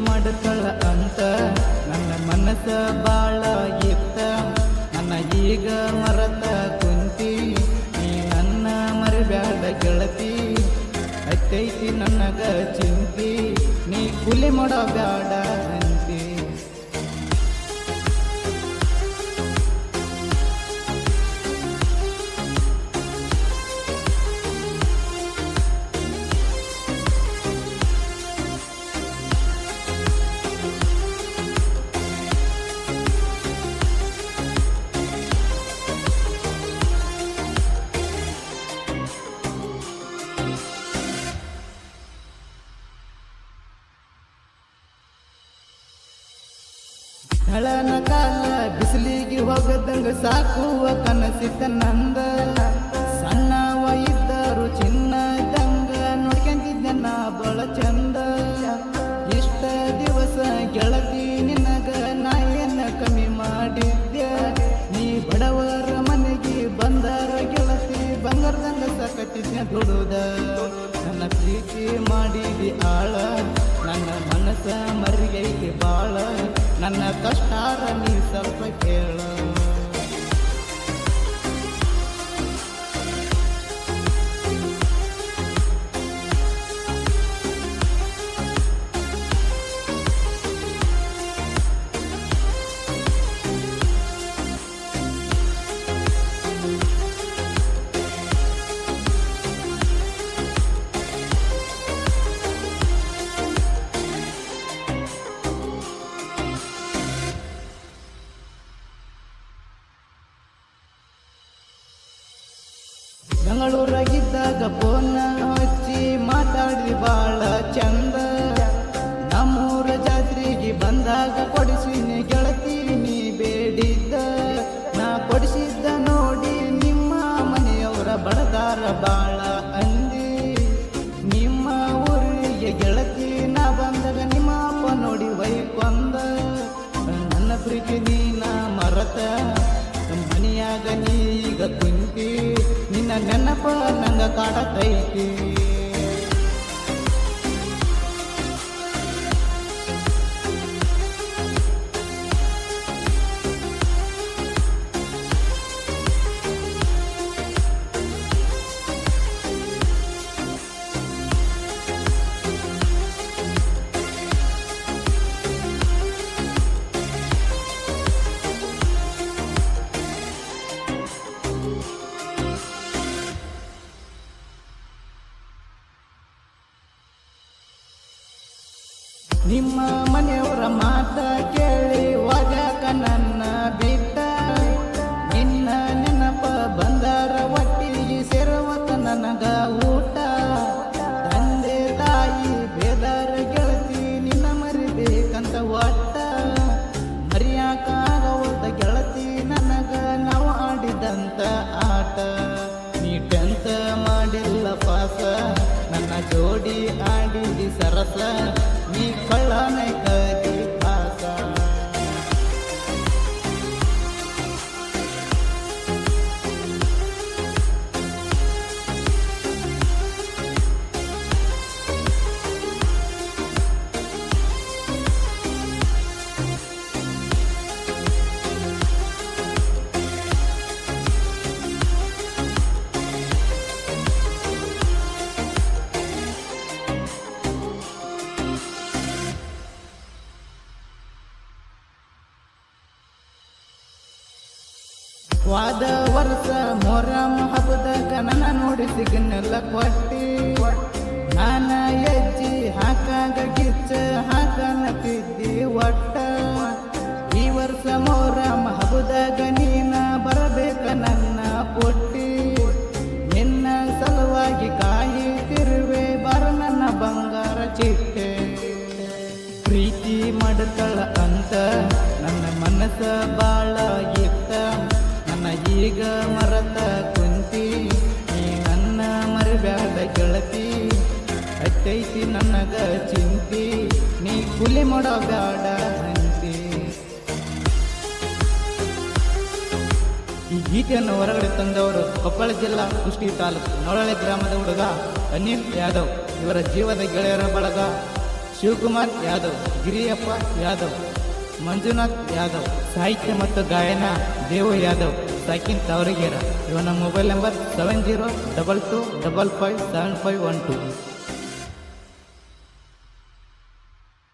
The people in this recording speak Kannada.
ಮಾಡತಳ ಅಂತ ನನ್ನ ಮನಸ್ಸ ಬಾಳ ಇತ್ತ. ನನ್ನ ಈಗ ಮರತ ಕುಂತಿ, ನೀ ನನ್ನ ಮರಿಬ್ಯಾಡ ಗೆಳತಿ. ಹತ್ತೈತಿ ನನಗ ಚಿಂತಿ, ನೀ ಕೂಲಿ ಮಾಡೋ ಬ್ಯಾಡ ಅಂತಿ. ಹಳನ ಕಾಲ ಬಿಸಿಲಿಗೆ ಹೋಗದಂಗ ಸಾಕುವ ಕನಸಿದ್ದ ನಂದ. ಸಣ್ಣವ ಇದ್ದರು ಚಿನ್ನದಂಗ ನೋಡ್ಕೊಂತಿದ್ದೆ ನಾ ಬಳ ಚಂದ. ಇಷ್ಟ ದಿವಸ ಗೆಳತಿ ನಿನಗ ನಾ ಏನ ಕಮ್ಮಿ ಮಾಡಿದ್ದೆ. ನೀ ಬಡವರ ಮನೆಗೆ ಬಂದರ ಗೆಳತಿ ಬಂಗಾರದಂಗ ಸಾಕತ್ತಿದ್ದೆ ದುಡುದ. ನನ್ನ ಪ್ರೀತಿ ಮಾಡಿದಿ ಆಳ, ನನ್ನ ಮನಸ್ಸ ಮರಿಗೈತಿ ಬಾಳ. ನನ್ನ ಕಷ್ಟಾರ ನೀ ಸ್ವಲ್ಪ ಕೇಳ. ಬೆಂಗಳೂರಾಗಿದ್ದಾಗ ಫೋನ್ ಹಚ್ಚಿ ಮಾತಾಡಿ ಬಾಳ ಚಂದ. ನಮ್ಮೂರ ಜಾತ್ರೆಗೆ ಬಂದಾಗ ಕೊಡಿಸಿನಿ ಗೆಳತಿ ನೀ ಬೇಡಿದ್ದ. ನಾ ಕೊಡಿಸಿದ್ದ ನೋಡಿ ನಿಮ್ಮ ಮನೆಯವರ ಬಡದಾರ ಬಾಳ ಅಂದಿ. ನಿಮ್ಮ ಊರಿಗೆ ಗೆಳತಿ ನಾ ಬಂದಾಗ ನಿಮ್ಮ ಅಪ್ಪ ನೋಡಿ ವೈಕೊಂದ. ನನ್ನ ಪ್ರೀತಿ ನೀನ ಮರತ ಮನೆಯಾಗ ನೀಗ ಕುಂತಿ. ನಿನ್ನ ನೆನಪ ನಂಗ ಕಾಡತೈತಿ. ನಿಮ್ಮ ಮನೆಯವರ ಮಾತ ಕೇಳಿ ವಾಜಾಕ ನನ್ನ ಬಿಟ್ಟ. ನಿನ್ನ ನೆನಪ ಬಂದಾರ ಒಟ್ಟಿಗೆ ಸೇರುವತ್ತ ನನಗ ಊಟ. ತಂದೆ ತಾಯಿ ಬೇದಾರ ಗೆಳತಿ ನಿನ್ನ ಮರಿಬೇಕಂತ ಒಟ್ಟ. ಮರಿಯಾಕಾಗವತ್ತ ಗೆಳತಿ ನನಗ ನಾವು ಆಡಿದಂತ ಆಟ. ನೀ ಟೆಂತ ಮಾಡಿಲ್ಲ ಪಾಸ, ನನ್ನ ಜೋಡಿ ಆಡಿದಿ ಸರಸ. ನೀ ಕಳ್ಳನ ಕದಿ ಪಾಸ. ವಾದ ವರ್ಷ ಮೊಹರಂ ಹಬ್ಬದಾಗ ನನ್ನ ನೋಡಿ ಸಿಗ್ನೆಲ್ಲ ಕೊಟ್ಟಿ. ನಾನ ಹೆಜ್ಜಿ ಹಾಕಾಗ ಗಿಚ್ಚ ಹಾಕನತಿದ್ದಿ ಒಟ್ಟ. ಈ ವರ್ಷ ಮೊಹರಂ ಹಬ್ಬದಾಗ ನೀನ ಬರಬೇಕ ನನ್ನ ಪುಟ್ಟಿ. ನಿನ್ನ ಸಲುವಾಗಿ ಕಾಯುತ್ತಿರುವೆ ಬಾರ ನನ್ನ ಬಂಗಾರ ಚಿಟ್ಟೆ. ಪ್ರೀತಿ ಮಾಡತಳ ಅಂತ ನನ್ನ ಮನಸ್ಸ ಬಾಳ ಇತ್ತ. ನನ್ನ ಈಗ ಮರತ ಕುಂತಿ, ನೀ ನನ್ನ ಮರಿಬ್ಯಾಡ ಗೆಳತಿ. ಹತ್ತೈತಿ ನನಗ ಚಿಂತಿ, ನೀ ಕೂಲಿ ಮಾಡೋ ಬ್ಯಾಡ ಅಂತಿ. ಈ ಗೀತೆಯನ್ನು ಹೊರಗಡೆ ತಂದವರು ಕೊಪ್ಪಳ ಜಿಲ್ಲಾ ಕುಷ್ಟಗಿ ತಾಲೂಕು ನವಳಹಳ್ಳಿ ಗ್ರಾಮದ ಹುಡುಗ ಅನಿಲ್ ಯಾದವ್. ಇವರ ಜೀವದ ಗೆಳೆಯರ ಬಳಗ ಶಿವಕುಮಾರ್ ಯಾದವ್, ಗಿರಿಯಪ್ಪ ಯಾದವ್, ಮಂಜುನಾಥ್ ಯಾದವ್. ಸಾಹಿತ್ಯ ಮತ್ತು ಗಾಯನ ದೇವು ಯಾದವ್, ಸಾಕಿನ್ ತಾವರಿಗೇರ. ಇವನ ಮೊಬೈಲ್ ನಂಬರ್ 7022557512.